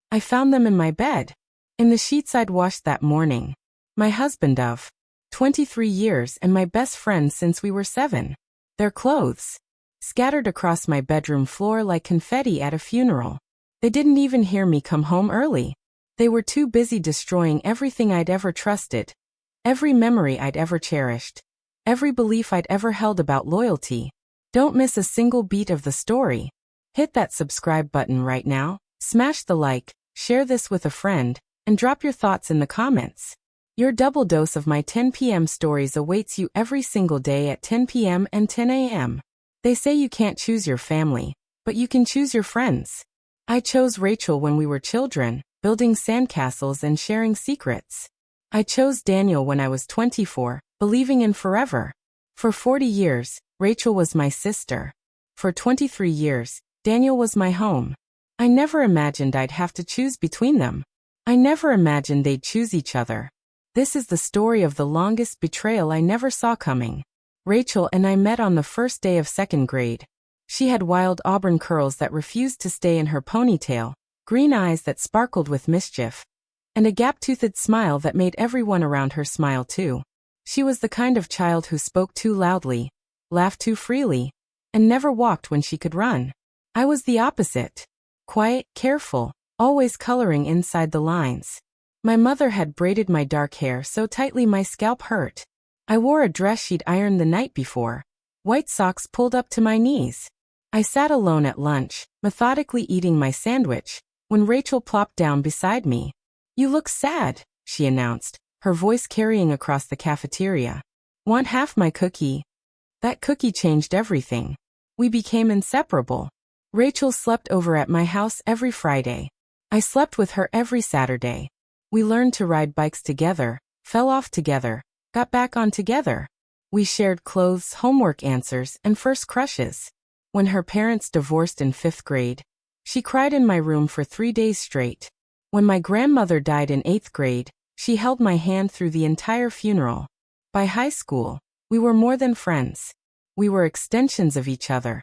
I found them in my bed. In the sheets I'd washed that morning. My husband of 23 years and my best friend since we were 7. Their clothes scattered across my bedroom floor like confetti at a funeral. They didn't even hear me come home early. They were too busy destroying everything I'd ever trusted, every memory I'd ever cherished, every belief I'd ever held about loyalty. Don't miss a single beat of the story. Hit that subscribe button right now, smash the like, share this with a friend, and drop your thoughts in the comments. Your double dose of my 10 p.m. stories awaits you every single day at 10 p.m. and 10 a.m. They say you can't choose your family, but you can choose your friends. I chose Rachel when we were children, building sandcastles and sharing secrets. I chose Daniel when I was 24, believing in forever. For 40 years, Rachel was my sister. For 23 years, Daniel was my home. I never imagined I'd have to choose between them. I never imagined they'd choose each other. This is the story of the longest betrayal I never saw coming. Rachel and I met on the first day of 2nd grade. She had wild auburn curls that refused to stay in her ponytail, green eyes that sparkled with mischief, and a gap-toothed smile that made everyone around her smile too. She was the kind of child who spoke too loudly, laughed too freely, and never walked when she could run. I was the opposite. Quiet, careful, always coloring inside the lines. My mother had braided my dark hair so tightly my scalp hurt. I wore a dress she'd ironed the night before, white socks pulled up to my knees. I sat alone at lunch, methodically eating my sandwich, when Rachel plopped down beside me. "You look sad," she announced, her voice carrying across the cafeteria. "Want half my cookie?" That cookie changed everything. We became inseparable. Rachel slept over at my house every Friday. I slept with her every Saturday. We learned to ride bikes together, fell off together, got back on together. We shared clothes, homework answers, and first crushes. When her parents divorced in 5th grade, she cried in my room for 3 days straight. When my grandmother died in 8th grade, she held my hand through the entire funeral. By high school, we were more than friends. We were extensions of each other.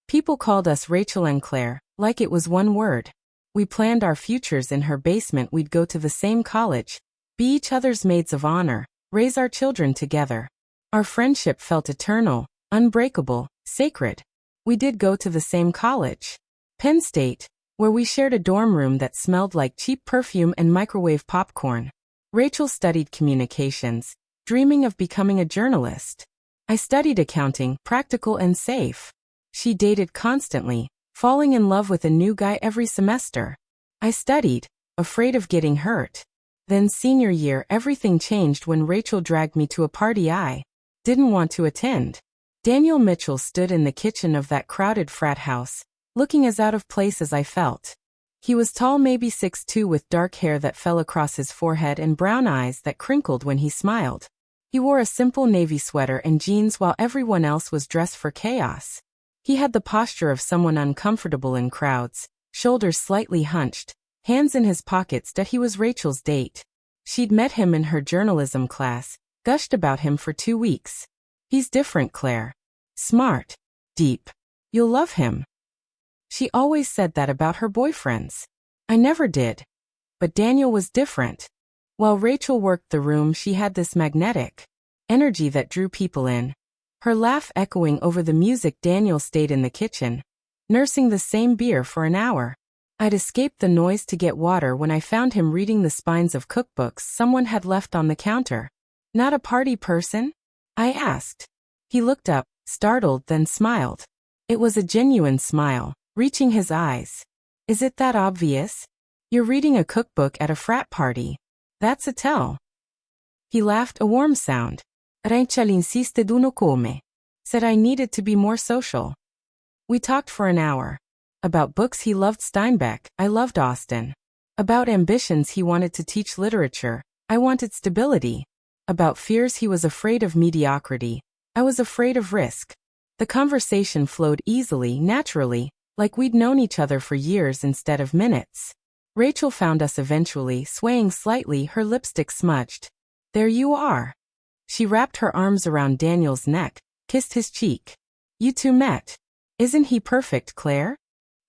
People called us Rachel and Claire, like it was one word. We planned our futures in her basement. We'd go to the same college, be each other's maids of honor, raise our children together. Our friendship felt eternal, unbreakable, sacred. We did go to the same college, Penn State, where we shared a dorm room that smelled like cheap perfume and microwave popcorn. Rachel studied communications, dreaming of becoming a journalist. I studied accounting, practical and safe. She dated constantly, falling in love with a new guy every semester. I studied, afraid of getting hurt. Then senior year, everything changed when Rachel dragged me to a party I didn't want to attend. Daniel Mitchell stood in the kitchen of that crowded frat house, looking as out of place as I felt. He was tall, maybe 6'2", with dark hair that fell across his forehead and brown eyes that crinkled when he smiled. He wore a simple navy sweater and jeans while everyone else was dressed for chaos. He had the posture of someone uncomfortable in crowds, shoulders slightly hunched, hands in his pockets. That he was Rachel's date. She'd met him in her journalism class, gushed about him for 2 weeks. "He's different, Claire. Smart. Deep. You'll love him." She always said that about her boyfriends. I never did. But Daniel was different. While Rachel worked the room, she had this magnetic energy that drew people in. Her laugh echoing over the music. Daniel stayed in the kitchen, nursing the same beer for an hour. I'd escaped the noise to get water when I found him reading the spines of cookbooks someone had left on the counter. "Not a party person?" I asked. He looked up, startled, then smiled. It was a genuine smile, reaching his eyes. "Is it that obvious? You're reading a cookbook at a frat party. That's a tell." He laughed, a warm sound. "Rachel insiste d'uno come." Said I needed to be more social. We talked for an hour. About books, he loved Steinbeck, I loved Austen. About ambitions, he wanted to teach literature, I wanted stability. About fears, he was afraid of mediocrity, I was afraid of risk. The conversation flowed easily, naturally, like we'd known each other for years instead of minutes. Rachel found us eventually, swaying slightly, her lipstick smudged. "There you are." She wrapped her arms around Daniel's neck, kissed his cheek. "You two met. Isn't he perfect, Claire?"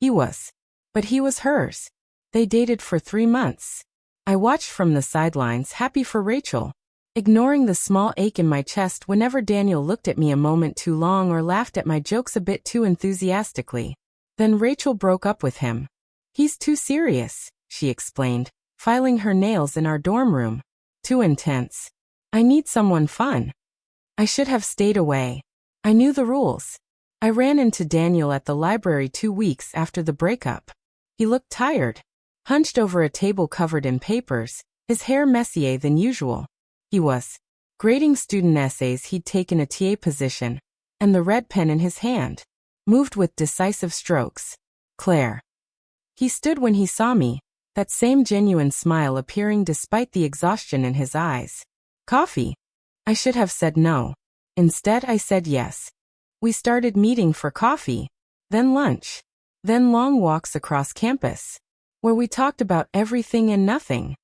He was. But he was hers. They dated for 3 months. I watched from the sidelines, happy for Rachel, ignoring the small ache in my chest whenever Daniel looked at me a moment too long or laughed at my jokes a bit too enthusiastically. Then Rachel broke up with him. He's too serious, she explained, filing her nails in our dorm room. Too intense. I need someone fun. I should have stayed away. I knew the rules. I ran into Daniel at the library 2 weeks after the breakup. He looked tired, hunched over a table covered in papers, his hair messier than usual. He was grading student essays he'd taken a TA position, and the red pen in his hand moved with decisive strokes. Claire. He stood when he saw me, that same genuine smile appearing despite the exhaustion in his eyes. Coffee? I should have said no. Instead, I said yes. We started meeting for coffee, then lunch, then long walks across campus, where we talked about everything and nothing.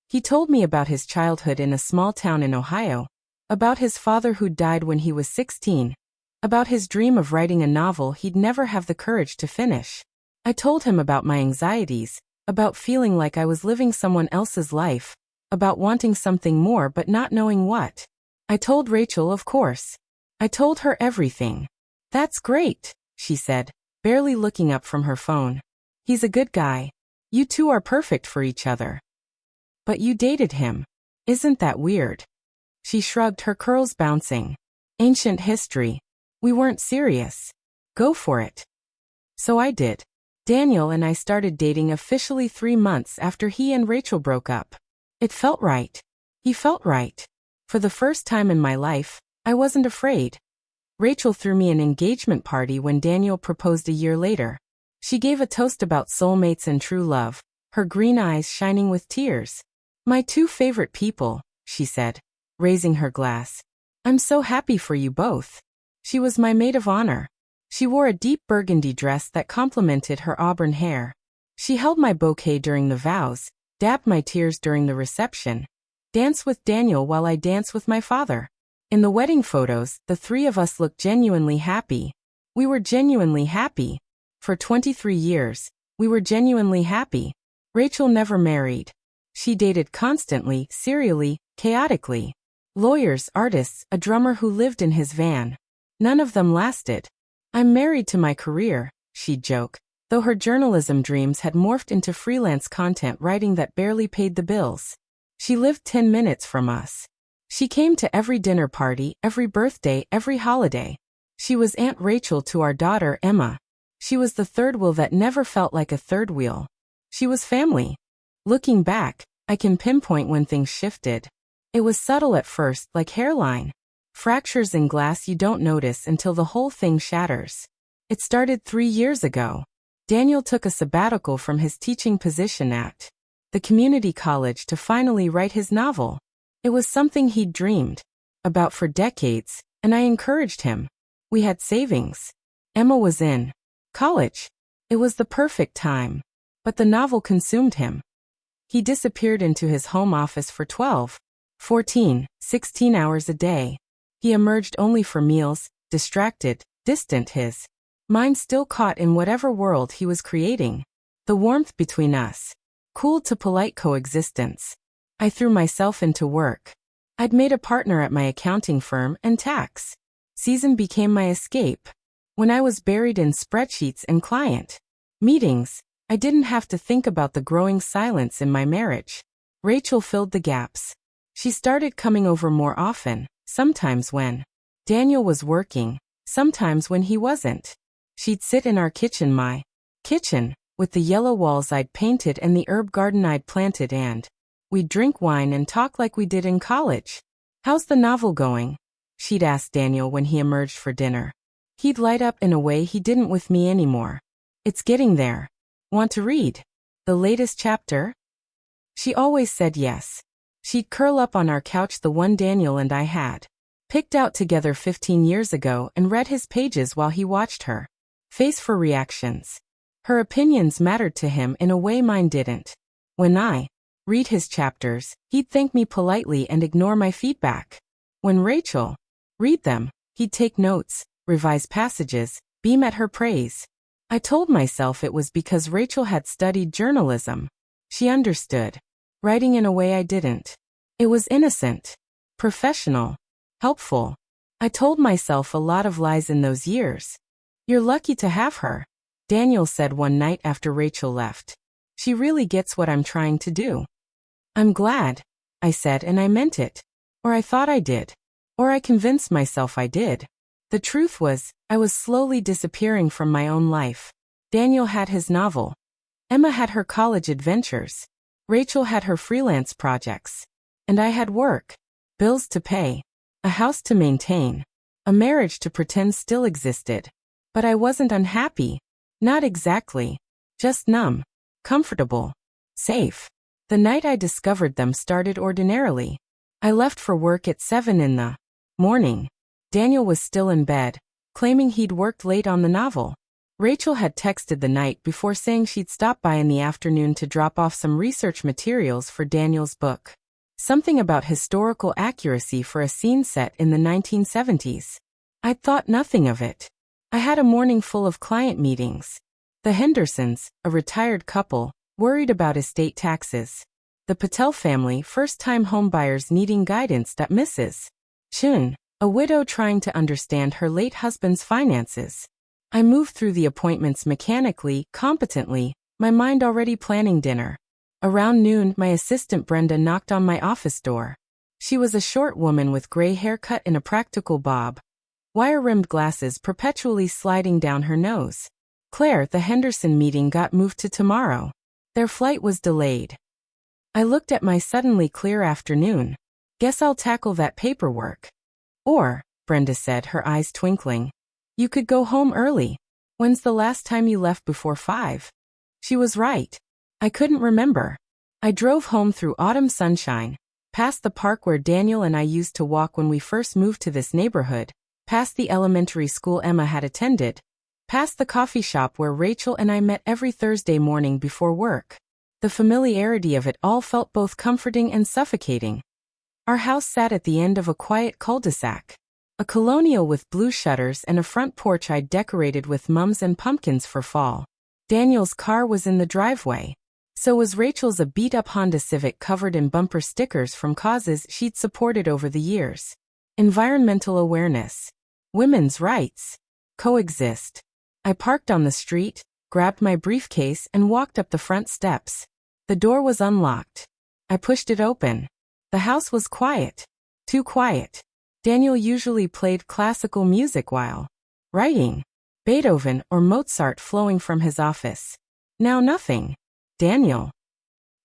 He told me about his childhood in a small town in Ohio, about his father who died when he was 16, about his dream of writing a novel he'd never have the courage to finish. I told him about my anxieties, about feeling like I was living someone else's life, about wanting something more but not knowing what. I told Rachel, of course. I told her everything. That's great, she said, barely looking up from her phone. He's a good guy. You two are perfect for each other. But you dated him. Isn't that weird? She shrugged, her curls bouncing. Ancient history. We weren't serious. Go for it. So I did. Daniel and I started dating officially 3 months after he and Rachel broke up. It felt right. He felt right. For the first time in my life, I wasn't afraid. Rachel threw me an engagement party when Daniel proposed a year later. She gave a toast about soulmates and true love, her green eyes shining with tears. My 2 favorite people, she said, raising her glass. I'm so happy for you both. She was my maid of honor. She wore a deep burgundy dress that complemented her auburn hair. She held my bouquet during the vows, dabbed my tears during the reception, danced with Daniel while I danced with my father. In the wedding photos, the 3 of us looked genuinely happy. We were genuinely happy. For 23 years, we were genuinely happy. Rachel never married. She dated constantly, serially, chaotically. Lawyers, artists, a drummer who lived in his van. None of them lasted. I'm married to my career, she'd joke, though her journalism dreams had morphed into freelance content writing that barely paid the bills. She lived 10 minutes from us. She came to every dinner party, every birthday, every holiday. She was Aunt Rachel to our daughter, Emma. She was the third wheel that never felt like a third wheel. She was family. Looking back, I can pinpoint when things shifted. It was subtle at first, like hairline. Fractures in glass you don't notice until the whole thing shatters. It started 3 years ago. Daniel took a sabbatical from his teaching position at the community college to finally write his novel. It was something he'd dreamed about for decades, and I encouraged him. We had savings. Emma was in college. It was the perfect time. But the novel consumed him. He disappeared into his home office for 12, 14, 16 hours a day. He emerged only for meals, distracted, distant, his mind still caught in whatever world he was creating. The warmth between us cooled to polite coexistence. I threw myself into work. I'd made a partner at my accounting firm, and tax season became my escape. When I was buried in spreadsheets and client meetings, I didn't have to think about the growing silence in my marriage. Rachel filled the gaps. She started coming over more often, sometimes when Daniel was working, sometimes when he wasn't. She'd sit in our kitchen, my kitchen, with the yellow walls I'd painted and the herb garden I'd planted, and we'd drink wine and talk like we did in college. How's the novel going? She'd ask Daniel when he emerged for dinner. He'd light up in a way he didn't with me anymore. It's getting there. Want to read the latest chapter? She always said yes. She'd curl up on our couch, the one Daniel and I had picked out together 15 years ago, and read his pages while he watched her face for reactions. Her opinions mattered to him in a way mine didn't. When I read his chapters, he'd thank me politely and ignore my feedback. When Rachel read them, he'd take notes, revise passages, beam at her praise. I told myself it was because Rachel had studied journalism. She understood. Writing in a way I didn't. It was innocent. Professional. Helpful. I told myself a lot of lies in those years. You're lucky to have her, Daniel said one night after Rachel left. She really gets what I'm trying to do. I'm glad, I said, and I meant it. Or I thought I did. Or I convinced myself I did. The truth was, I was slowly disappearing from my own life. Daniel had his novel. Emma had her college adventures. Rachel had her freelance projects. And I had work. Bills to pay. A house to maintain. A marriage to pretend still existed. But I wasn't unhappy. Not exactly. Just numb. Comfortable. Safe. The night I discovered them started ordinarily. I left for work at 7 in the morning. Daniel was still in bed, claiming he'd worked late on the novel. Rachel had texted the night before saying she'd stop by in the afternoon to drop off some research materials for Daniel's book. Something about historical accuracy for a scene set in the 1970s. I'd thought nothing of it. I had a morning full of client meetings. The Hendersons, a retired couple, worried about estate taxes. The Patel family, first-time homebuyers needing guidance. Mrs. Chun, a widow trying to understand her late husband's finances. I moved through the appointments mechanically, competently, my mind already planning dinner. Around noon, my assistant Brenda knocked on my office door. She was a short woman with gray hair cut in a practical bob. Wire-rimmed glasses perpetually sliding down her nose. Claire, the Henderson meeting got moved to tomorrow. Their flight was delayed. I looked at my suddenly clear afternoon. Guess I'll tackle that paperwork. Or, Brenda said, her eyes twinkling. You could go home early. When's the last time you left before 5? She was right. I couldn't remember. I drove home through autumn sunshine, past the park where Daniel and I used to walk when we first moved to this neighborhood, past the elementary school Emma had attended, past the coffee shop where Rachel and I met every Thursday morning before work. The familiarity of it all felt both comforting and suffocating. Our house sat at the end of a quiet cul-de-sac. A colonial with blue shutters and a front porch I'd decorated with mums and pumpkins for fall. Daniel's car was in the driveway. So was Rachel's, a beat-up Honda Civic covered in bumper stickers from causes she'd supported over the years. Environmental awareness. Women's rights. Coexist. I parked on the street, grabbed my briefcase and walked up the front steps. The door was unlocked. I pushed it open. The house was quiet. Too quiet. Daniel usually played classical music while writing. Beethoven or Mozart flowing from his office. Now nothing. Daniel.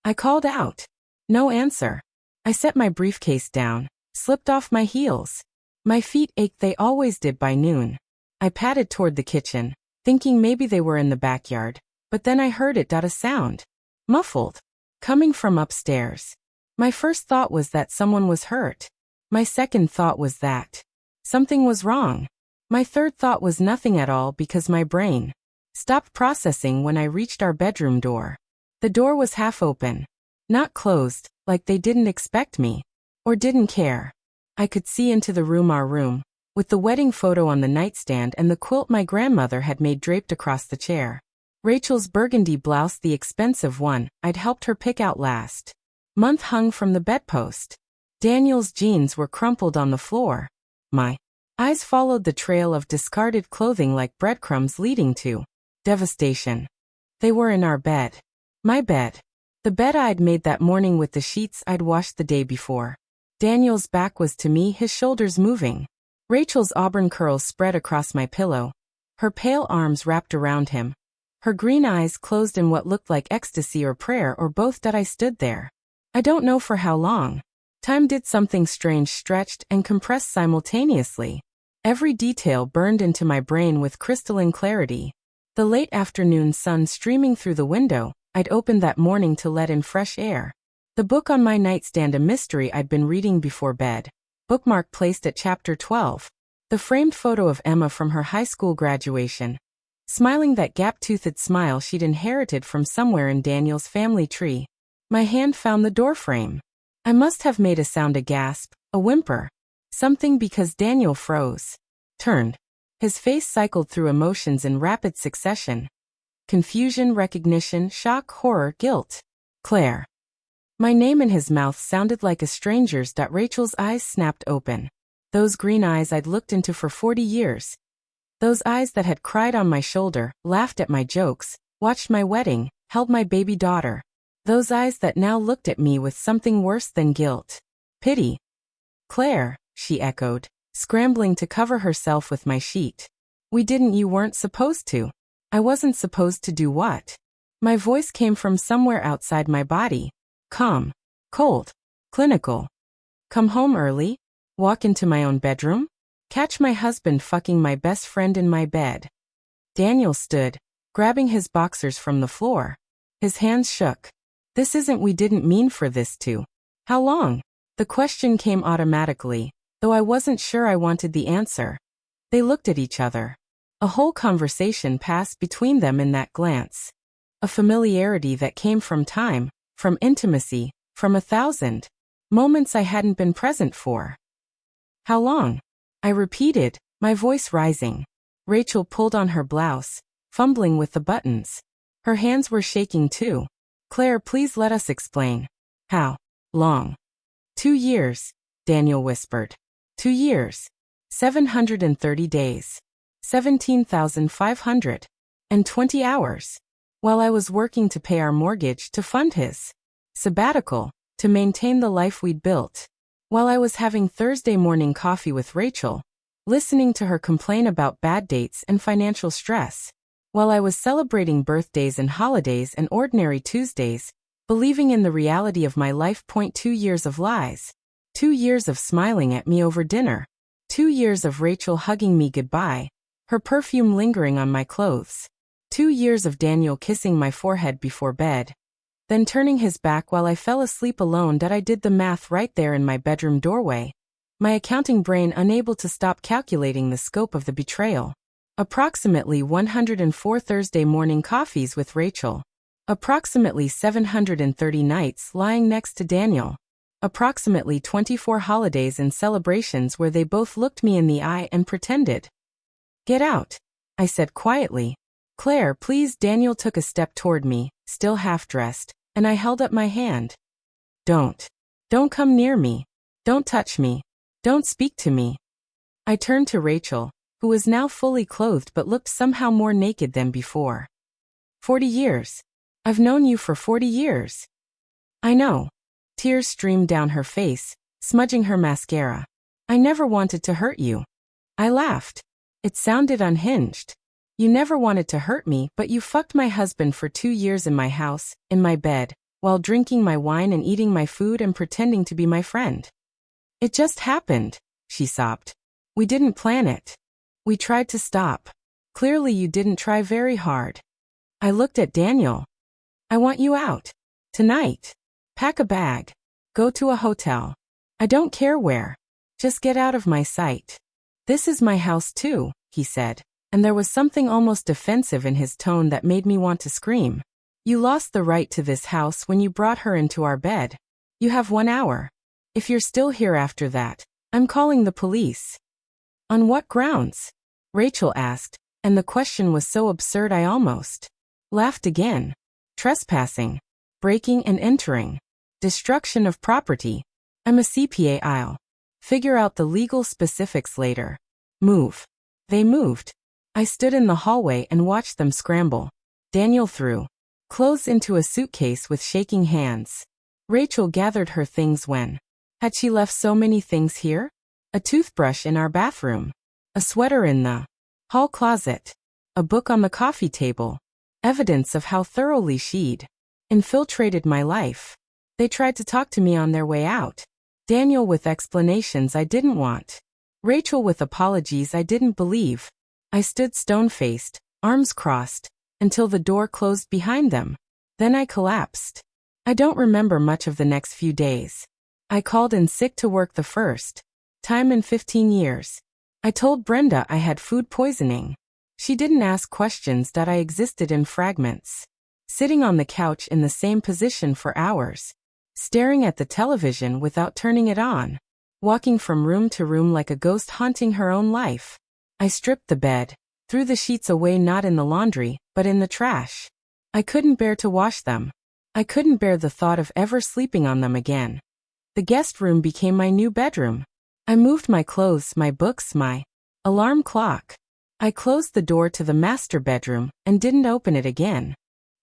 I called out. No answer. I set my briefcase down, slipped off my heels. My feet ached, they always did by noon. I padded toward the kitchen, thinking maybe they were in the backyard, but then I heard it. A sound. Muffled. Coming from upstairs. My first thought was that someone was hurt. My second thought was that something was wrong. My third thought was nothing at all because my brain stopped processing when I reached our bedroom door. The door was half open. Not closed, like they didn't expect me. Or didn't care. I could see into the room, our room, with the wedding photo on the nightstand and the quilt my grandmother had made draped across the chair. Rachel's burgundy blouse, the expensive one I'd helped her pick out last month, hung from the bedpost. Daniel's jeans were crumpled on the floor. My eyes followed the trail of discarded clothing like breadcrumbs leading to devastation. They were in our bed. My bed. The bed I'd made that morning with the sheets I'd washed the day before. Daniel's back was to me, his shoulders moving. Rachel's auburn curls spread across my pillow. Her pale arms wrapped around him. Her green eyes closed in what looked like ecstasy or prayer or both. I stood there. I don't know for how long. Time did something strange, stretched and compressed simultaneously. Every detail burned into my brain with crystalline clarity. The late afternoon sun streaming through the window I'd opened that morning to let in fresh air. The book on my nightstand, a mystery I'd been reading before bed. Bookmark placed at chapter 12. The framed photo of Emma from her high school graduation. Smiling that gap-toothed smile she'd inherited from somewhere in Daniel's family tree. My hand found the doorframe. I must have made a sound, a gasp, a whimper. Something, because Daniel froze. Turned. His face cycled through emotions in rapid succession. Confusion, recognition, shock, horror, guilt. Claire. My name in his mouth sounded like a stranger's. Rachel's eyes snapped open. Those green eyes I'd looked into for 40 years. Those eyes that had cried on my shoulder, laughed at my jokes, watched my wedding, held my baby daughter. Those eyes that now looked at me with something worse than guilt. Pity. Claire, she echoed, scrambling to cover herself with my sheet. You weren't supposed to. I wasn't supposed to do what? My voice came from somewhere outside my body. Calm. Cold. Clinical. Come home early? Walk into my own bedroom? Catch my husband fucking my best friend in my bed. Daniel stood, grabbing his boxers from the floor. His hands shook. This isn't. We didn't mean for this to. How long? The question came automatically, though I wasn't sure I wanted the answer. They looked at each other. A whole conversation passed between them in that glance. A familiarity that came from time, from intimacy, from 1,000 moments I hadn't been present for. How long? I repeated, my voice rising. Rachel pulled on her blouse, fumbling with the buttons. Her hands were shaking too. Claire, please let us explain. How long? 2 years, Daniel whispered. 2 years. 730 days. 17,520 hours. While I was working to pay our mortgage, to fund his sabbatical, to maintain the life we'd built. While I was having Thursday morning coffee with Rachel, listening to her complain about bad dates and financial stress. While I was celebrating birthdays and holidays and ordinary Tuesdays, believing in the reality of my life. 2 years of lies. 2 years of smiling at me over dinner. 2 years of Rachel hugging me goodbye, her perfume lingering on my clothes. 2 years of Daniel kissing my forehead before bed, then turning his back while I fell asleep alone. I did the math right there in my bedroom doorway, my accounting brain unable to stop calculating the scope of the betrayal. Approximately 104 Thursday morning coffees with Rachel. Approximately 730 nights lying next to Daniel. Approximately 24 holidays and celebrations where they both looked me in the eye and pretended. Get out, I said quietly. Claire, please. Daniel took a step toward me, still half-dressed, and I held up my hand. Don't come near me. Don't touch me. Don't speak to me. I turned to Rachel, who was now fully clothed but looked somehow more naked than before. 40 years. I've known you for 40 years. I know. Tears streamed down her face, smudging her mascara. I never wanted to hurt you. I laughed. It sounded unhinged. You never wanted to hurt me, but you fucked my husband for 2 years in my house, in my bed, while drinking my wine and eating my food and pretending to be my friend. It just happened, she sobbed. We didn't plan it. We tried to stop. Clearly you didn't try very hard. I looked at Daniel. I want you out. Tonight. Pack a bag. Go to a hotel. I don't care where. Just get out of my sight. This is my house too, he said, and there was something almost defensive in his tone that made me want to scream. You lost the right to this house when you brought her into our bed. You have 1 hour. If you're still here after that, I'm calling the police. On what grounds? Rachel asked, and the question was so absurd I almost laughed again. Trespassing. Breaking and entering. Destruction of property. I'm a CPA. I'll figure out the legal specifics later. Move. They moved. I stood in the hallway and watched them scramble. Daniel threw clothes into a suitcase with shaking hands. Rachel gathered her things. When had she left so many things here? A toothbrush in our bathroom. A sweater in the hall closet. A book on the coffee table. Evidence of how thoroughly she'd infiltrated my life. They tried to talk to me on their way out. Daniel with explanations I didn't want. Rachel with apologies I didn't believe. I stood stone-faced, arms crossed, until the door closed behind them. Then I collapsed. I don't remember much of the next few days. I called in sick to work the first time in 15 years. I told Brenda I had food poisoning. She didn't ask questions. That I existed in fragments. Sitting on the couch in the same position for hours. Staring at the television without turning it on. Walking from room to room like a ghost haunting her own life. I stripped the bed, threw the sheets away, not in the laundry, but in the trash. I couldn't bear to wash them. I couldn't bear the thought of ever sleeping on them again. The guest room became my new bedroom. I moved my clothes, my books, my alarm clock. I closed the door to the master bedroom and didn't open it again.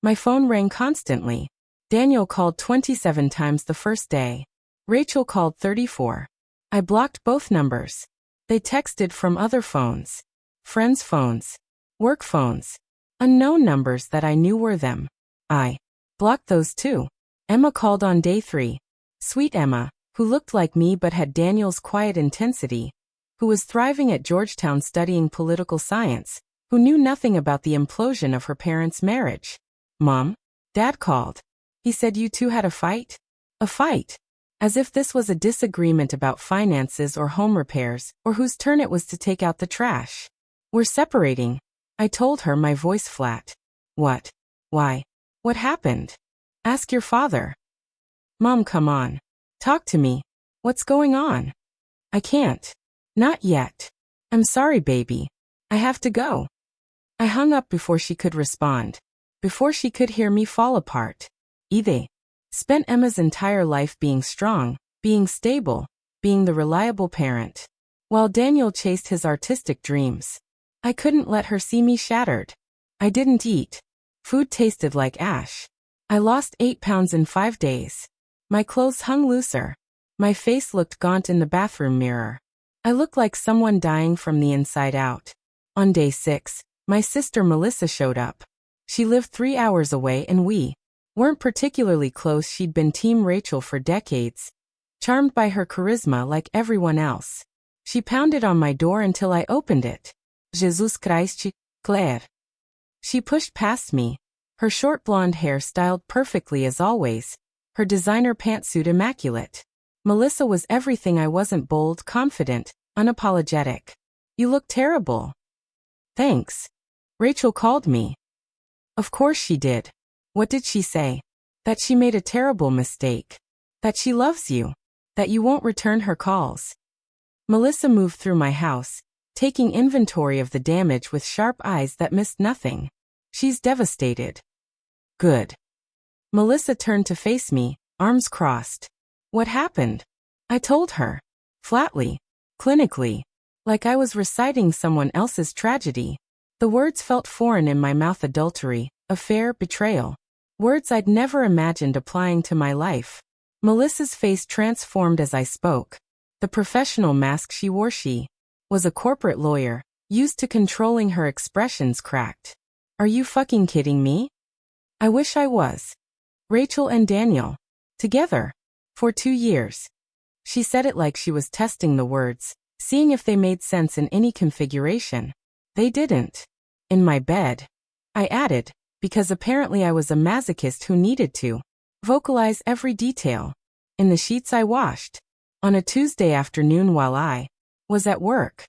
My phone rang constantly. Daniel called 27 times the first day. Rachel called 34. I blocked both numbers. They texted from other phones. Friends' phones. Work phones. Unknown numbers that I knew were them. I blocked those too. Emma called on day 3. Sweet Emma, who looked like me but had Daniel's quiet intensity, who was thriving at Georgetown studying political science, who knew nothing about the implosion of her parents' marriage. Mom? Dad called. He said you two had a fight? A fight. As if this was a disagreement about finances or home repairs, or whose turn it was to take out the trash. We're separating. I told her, my voice flat. What? Why? What happened? Ask your father. Mom, come on. Talk to me. What's going on? I can't. Not yet. I'm sorry, baby. I have to go. I hung up before she could respond. Before she could hear me fall apart. Ide spent Emma's entire life being strong, being stable, being the reliable parent. While Daniel chased his artistic dreams. I couldn't let her see me shattered. I didn't eat. Food tasted like ash. I lost 8 pounds in 5 days. My clothes hung looser. My face looked gaunt in the bathroom mirror. I looked like someone dying from the inside out. On day 6, my sister Melissa showed up. She lived 3 hours away and we weren't particularly close. She'd been Team Rachel for decades, charmed by her charisma like everyone else. She pounded on my door until I opened it. Jesus Christ, Claire. She pushed past me, her short blonde hair styled perfectly as always, her designer pantsuit immaculate. Melissa was everything I wasn't: bold, confident, unapologetic. You look terrible. Thanks. Rachel called me. Of course she did. What did she say? That she made a terrible mistake. That she loves you. That you won't return her calls. Melissa moved through my house, taking inventory of the damage with sharp eyes that missed nothing. She's devastated. Good. Melissa turned to face me, arms crossed. What happened? I told her. Flatly. Clinically. Like I was reciting someone else's tragedy. The words felt foreign in my mouth: adultery, affair, betrayal. Words I'd never imagined applying to my life. Melissa's face transformed as I spoke. The professional mask she wore, she was a corporate lawyer, used to controlling her expressions, cracked. Are you fucking kidding me? I wish I was. Rachel and Daniel. Together. For 2 years. She said it like she was testing the words, seeing if they made sense in any configuration. They didn't. In my bed. I added, because apparently I was a masochist who needed to vocalize every detail. In the sheets I washed. On a Tuesday afternoon while I was at work.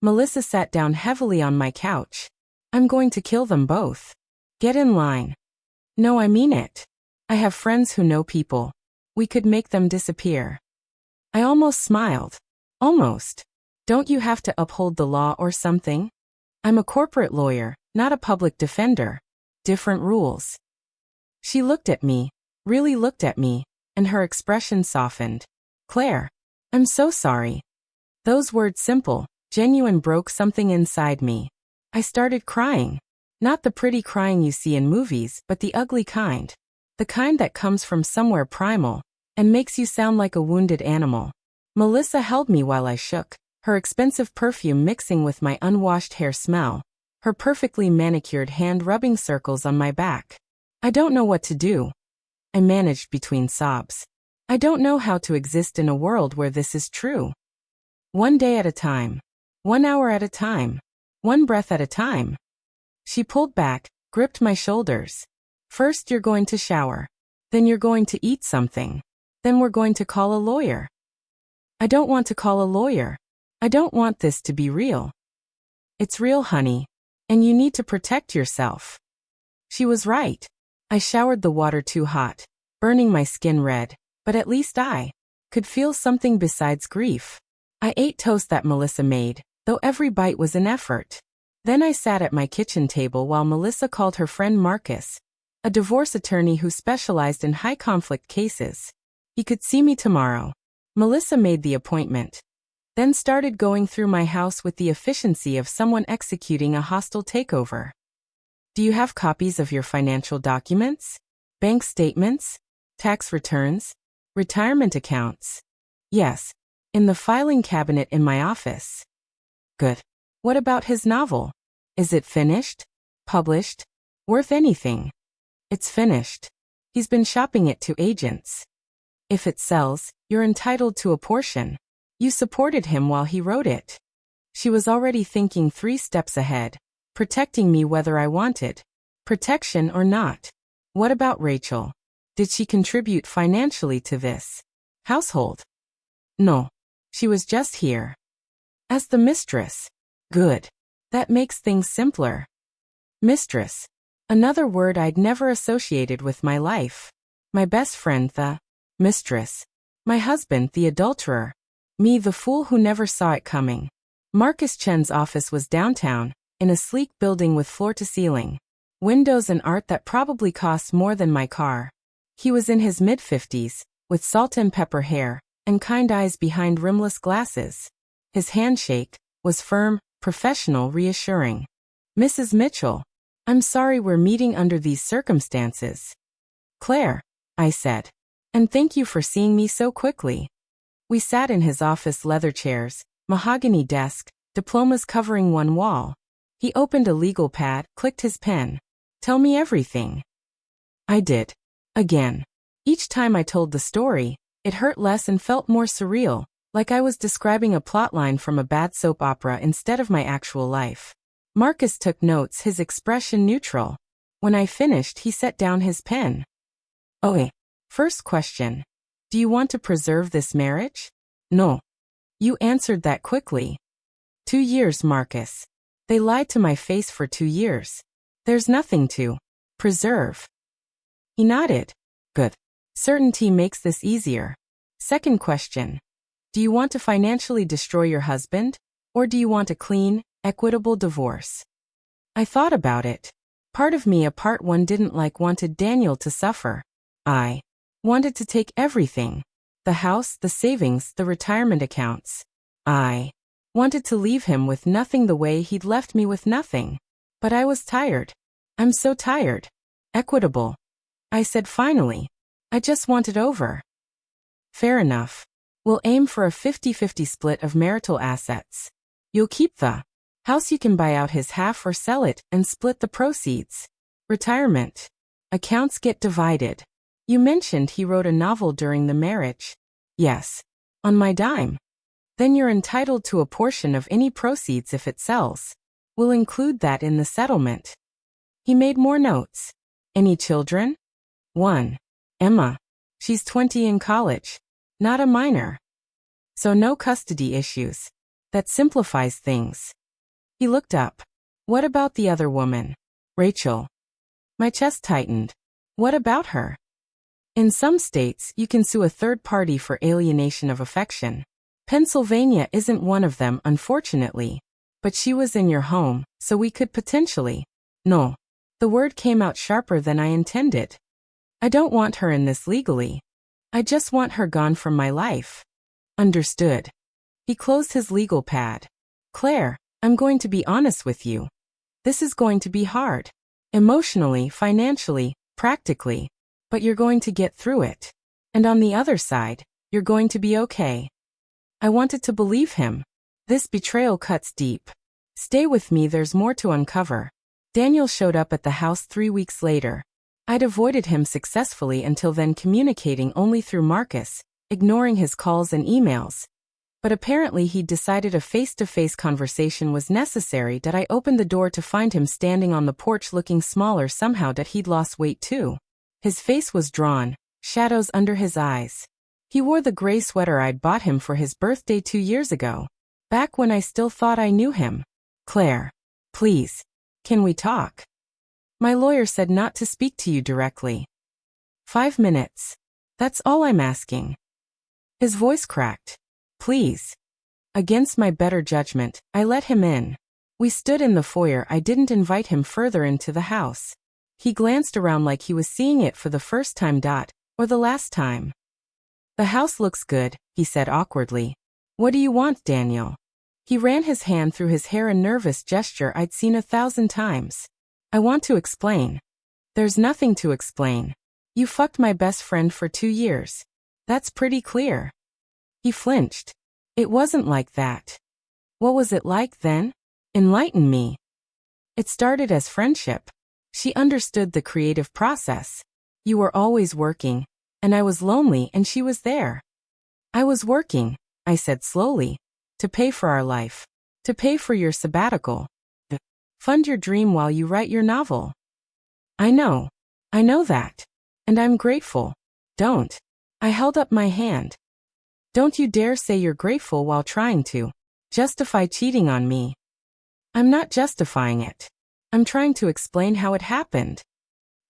Melissa sat down heavily on my couch. I'm going to kill them both. Get in line. No, I mean it. I have friends who know people. We could make them disappear. I almost smiled. Almost. Don't you have to uphold the law or something? I'm a corporate lawyer, not a public defender. Different rules. She looked at me, really looked at me, and her expression softened. Claire, I'm so sorry. Those words, simple, genuine, broke something inside me. I started crying. Not the pretty crying you see in movies, but the ugly kind. The kind that comes from somewhere primal, and makes you sound like a wounded animal. Melissa held me while I shook, her expensive perfume mixing with my unwashed hair smell, her perfectly manicured hand rubbing circles on my back. I don't know what to do. I managed between sobs. I don't know how to exist in a world where this is true. 1 day at a time. 1 hour at a time. 1 breath at a time. She pulled back, gripped my shoulders. First you're going to shower. Then you're going to eat something. Then we're going to call a lawyer. I don't want to call a lawyer. I don't want this to be real. It's real, honey. And you need to protect yourself. She was right. I showered the water too hot, burning my skin red, but at least I could feel something besides grief. I ate toast that Melissa made, though every bite was an effort. Then I sat at my kitchen table while Melissa called her friend Marcus, a divorce attorney who specialized in high-conflict cases. He could see me tomorrow. Melissa made the appointment, then started going through my house with the efficiency of someone executing a hostile takeover. Do you have copies of your financial documents? Bank statements? Tax returns? Retirement accounts? Yes, in the filing cabinet in my office. Good. What about his novel? Is it finished? Published? Worth anything? It's finished. He's been shopping it to agents. If it sells, you're entitled to a portion. You supported him while he wrote it. She was already thinking 3 steps ahead, protecting me whether I wanted protection or not. What about Rachel? Did she contribute financially to this household? No. She was just here as the mistress. Good. That makes things simpler. Mistress. Another word I'd never associated with my life. My best friend, the mistress. My husband, the adulterer. Me, the fool who never saw it coming. Marcus Chen's office was downtown, in a sleek building with floor-to-ceiling windows and art that probably cost more than my car. He was in his mid-50s, with salt and pepper hair, and kind eyes behind rimless glasses. His handshake was firm, professional, reassuring. Mrs. Mitchell, I'm sorry we're meeting under these circumstances. Claire, I said. And thank you for seeing me so quickly. We sat in his office, leather chairs, mahogany desk, diplomas covering one wall. He opened a legal pad, clicked his pen. Tell me everything. I did. Again. Each time I told the story, it hurt less and felt more surreal, like I was describing a plotline from a bad soap opera instead of my actual life. Marcus took notes, his expression neutral. When I finished, he set down his pen. Okay. First question. Do you want to preserve this marriage? No. You answered that quickly. 2 years, Marcus. They lied to my face for 2 years. There's nothing to preserve. He nodded. Good. Certainty makes this easier. Second question. Do you want to financially destroy your husband? Or do you want a clean, equitable divorce? I thought about it. Part of me, a part one didn't like, wanted Daniel to suffer. I wanted to take everything. The house, the savings, the retirement accounts. I wanted to leave him with nothing the way he'd left me with nothing. But I was tired. I'm so tired. Equitable. I said finally. I just want it over. Fair enough. We'll aim for a 50-50 split of marital assets. You'll keep the house, you can buy out his half or sell it and split the proceeds. Retirement accounts get divided. You mentioned he wrote a novel during the marriage. Yes. On my dime. Then you're entitled to a portion of any proceeds if it sells. We'll include that in the settlement. He made more notes. Any children? 1. Emma. She's 20 in college. Not a minor. So no custody issues. That simplifies things. He looked up. What about the other woman? Rachel. My chest tightened. What about her? In some states, you can sue a third party for alienation of affection. Pennsylvania isn't one of them, unfortunately. But she was in your home, so we could potentially. No. The word came out sharper than I intended. I don't want her in this legally. I just want her gone from my life. Understood. He closed his legal pad. Claire, I'm going to be honest with you. This is going to be hard. Emotionally, financially, practically. But you're going to get through it. And on the other side, you're going to be okay. I wanted to believe him. This betrayal cuts deep. Stay with me, there's more to uncover. Daniel showed up at the house 3 weeks later. I'd avoided him successfully until then, communicating only through Marcus, ignoring his calls and emails. But apparently he'd decided a face-to-face conversation was necessary. That I opened the door to find him standing on the porch looking smaller somehow. That he'd lost weight too. His face was drawn, shadows under his eyes. He wore the gray sweater I'd bought him for his birthday 2 years ago. Back when I still thought I knew him. Claire. Please. Can we talk? My lawyer said not to speak to you directly. 5 minutes. That's all I'm asking. His voice cracked. Please. Against my better judgment, I let him in. We stood in the foyer. I didn't invite him further into the house. He glanced around like he was seeing it for the first time. Or the last time. The house looks good, he said awkwardly. What do you want, Daniel? He ran his hand through his hair, a nervous gesture I'd seen 1,000 times. I want to explain. There's nothing to explain. You fucked my best friend for 2 years. That's pretty clear. He flinched. It wasn't like that. What was it like then? Enlighten me. It started as friendship. She understood the creative process. You were always working, and I was lonely and she was there. I was working, I said slowly, to pay for our life, to pay for your sabbatical, to fund your dream while you write your novel. I know that. And I'm grateful. Don't. I held up my hand. Don't you dare say you're grateful while trying to justify cheating on me. I'm not justifying it. I'm trying to explain how it happened.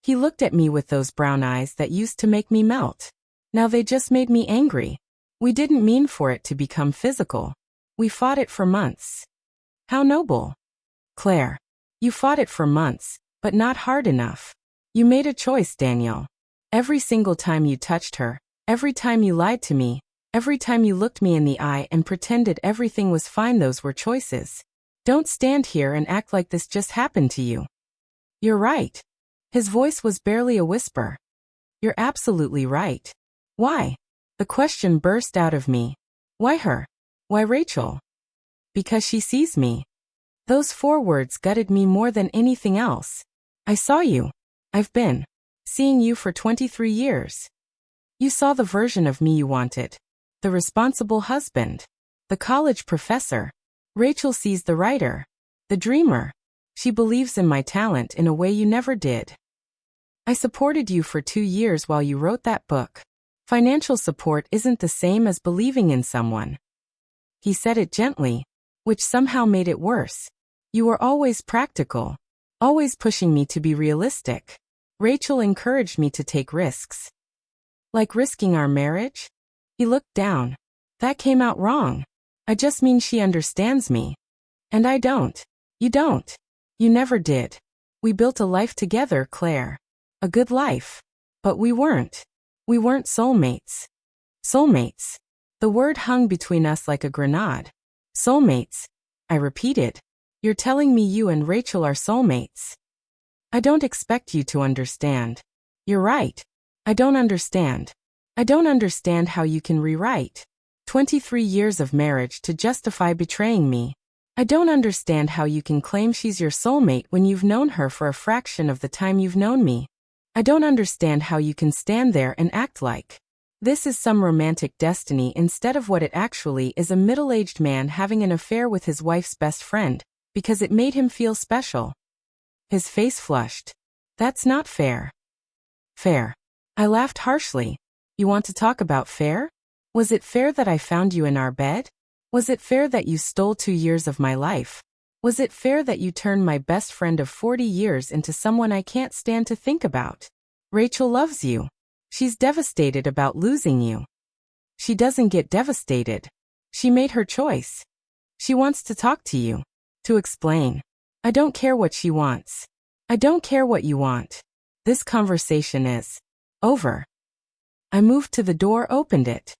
He looked at me with those brown eyes that used to make me melt. Now they just made me angry. We didn't mean for it to become physical. We fought it for months. How noble. Claire. You fought it for months, but not hard enough. You made a choice, Daniel. Every single time you touched her, every time you lied to me, every time you looked me in the eye and pretended everything was fine, those were choices. Don't stand here and act like this just happened to you. You're right. His voice was barely a whisper. You're absolutely right. Why? The question burst out of me. Why her? Why Rachel? Because she sees me. Those 4 words gutted me more than anything else. I saw you. I've been seeing you for 23 years. You saw the version of me you wanted. The responsible husband. The college professor. Rachel sees the writer. The dreamer. She believes in my talent in a way you never did. I supported you for 2 years while you wrote that book. Financial support isn't the same as believing in someone. He said it gently, which somehow made it worse. You were always practical. Always pushing me to be realistic. Rachel encouraged me to take risks. Like risking our marriage? He looked down. That came out wrong. I just mean she understands me. And I don't. You don't. You never did. We built a life together, Claire. A good life. But we weren't. We weren't soulmates. Soulmates. The word hung between us like a grenade. Soulmates. I repeated. You're telling me you and Rachel are soulmates. I don't expect you to understand. You're right. I don't understand. I don't understand how you can rewrite 23 years of marriage to justify betraying me. I don't understand how you can claim she's your soulmate when you've known her for a fraction of the time you've known me. I don't understand how you can stand there and act like this is some romantic destiny instead of what it actually is, a middle-aged man having an affair with his wife's best friend because it made him feel special. His face flushed. That's not fair. Fair. I laughed harshly. You want to talk about fair? Was it fair that I found you in our bed? Was it fair that you stole 2 years of my life? Was it fair that you turned my best friend of 40 years into someone I can't stand to think about? Rachel loves you. She's devastated about losing you. She doesn't get devastated. She made her choice. She wants to talk to you. To explain. I don't care what she wants. I don't care what you want. This conversation is over. I moved to the door, opened it.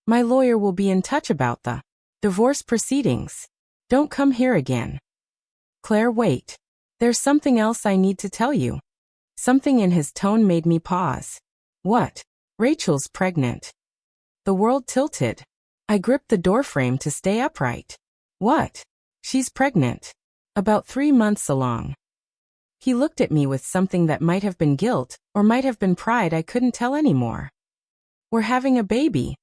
My lawyer will be in touch about the divorce proceedings. Don't come here again. Claire, wait. There's something else I need to tell you. Something in his tone made me pause. What? Rachel's pregnant. The world tilted. I gripped the doorframe to stay upright. What? She's pregnant. About 3 months along. He looked at me with something that might have been guilt, or might have been pride. I couldn't tell anymore. We're having a baby.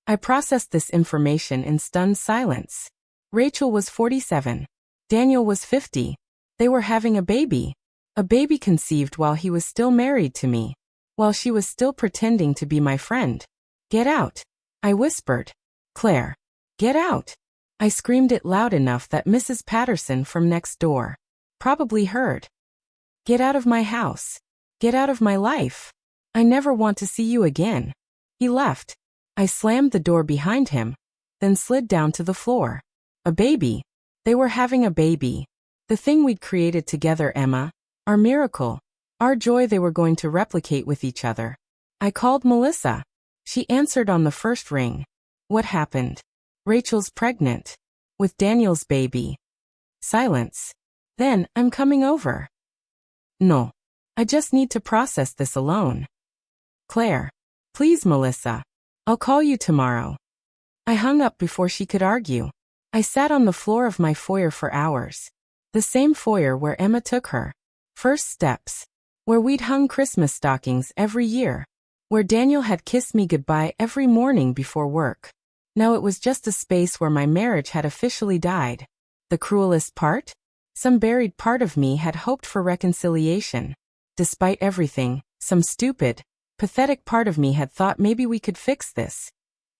I processed this information in stunned silence. Rachel was 47. Daniel was 50. They were having a baby. A baby conceived while he was still married to me. While she was still pretending to be my friend. Get out. I whispered. Claire. Get out. I screamed it loud enough that Mrs. Patterson from next door probably heard. Get out of my house. Get out of my life. I never want to see you again. He left. I slammed the door behind him. then slid down to the floor. A baby. They were having a baby. The thing we'd created together, Emma. Our miracle. Our joy they were going to replicate with each other. I called Melissa. She answered on the first ring. What happened? Rachel's pregnant. With Daniel's baby. Silence. Then, I'm coming over. No. I just need to process this alone. Claire. Please, Melissa. I'll call you tomorrow. I hung up before she could argue. I sat on the floor of my foyer for hours. The same foyer where Emma took her first steps. Where we'd hung Christmas stockings every year. Where Daniel had kissed me goodbye every morning before work. Now it was just a space where my marriage had officially died. The cruelest part? Some buried part of me had hoped for reconciliation. Despite everything, some stupid, pathetic part of me had thought maybe we could fix this.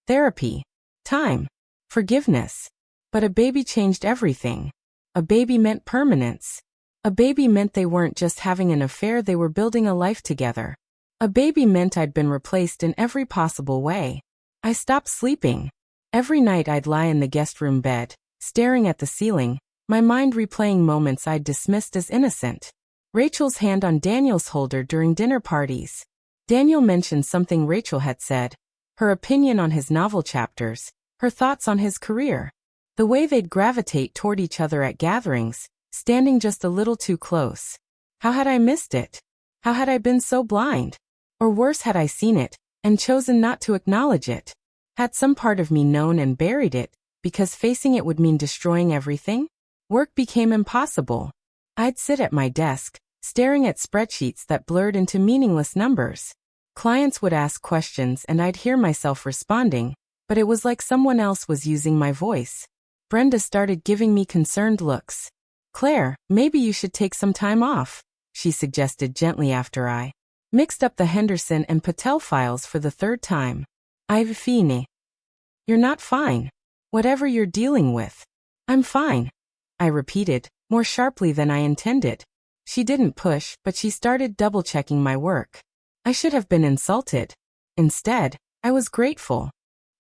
Therapy. Time. Forgiveness. But a baby changed everything. A baby meant permanence. A baby meant they weren't just having an affair, they were building a life together. A baby meant I'd been replaced in every possible way. I stopped sleeping. Every night I'd lie in the guest room bed, staring at the ceiling, my mind replaying moments I'd dismissed as innocent. Rachel's hand on Daniel's holder during dinner parties. Daniel mentioned something Rachel had said, her opinion on his novel chapters, her thoughts on his career. The way they'd gravitate toward each other at gatherings, standing just a little too close. How had I missed it? How had I been so blind? Or worse, had I seen it, and chosen not to acknowledge it? Had some part of me known and buried it, because facing it would mean destroying everything? Work became impossible. I'd sit at my desk, staring at spreadsheets that blurred into meaningless numbers. Clients would ask questions and I'd hear myself responding, but it was like someone else was using my voice. Brenda started giving me concerned looks. Claire, maybe you should take some time off, she suggested gently after I mixed up the Henderson and Patel files for the third time. I've fine. You're not fine. Whatever you're dealing with. I'm fine. I repeated, more sharply than I intended. She didn't push, but she started double-checking my work. I should have been insulted. Instead, I was grateful.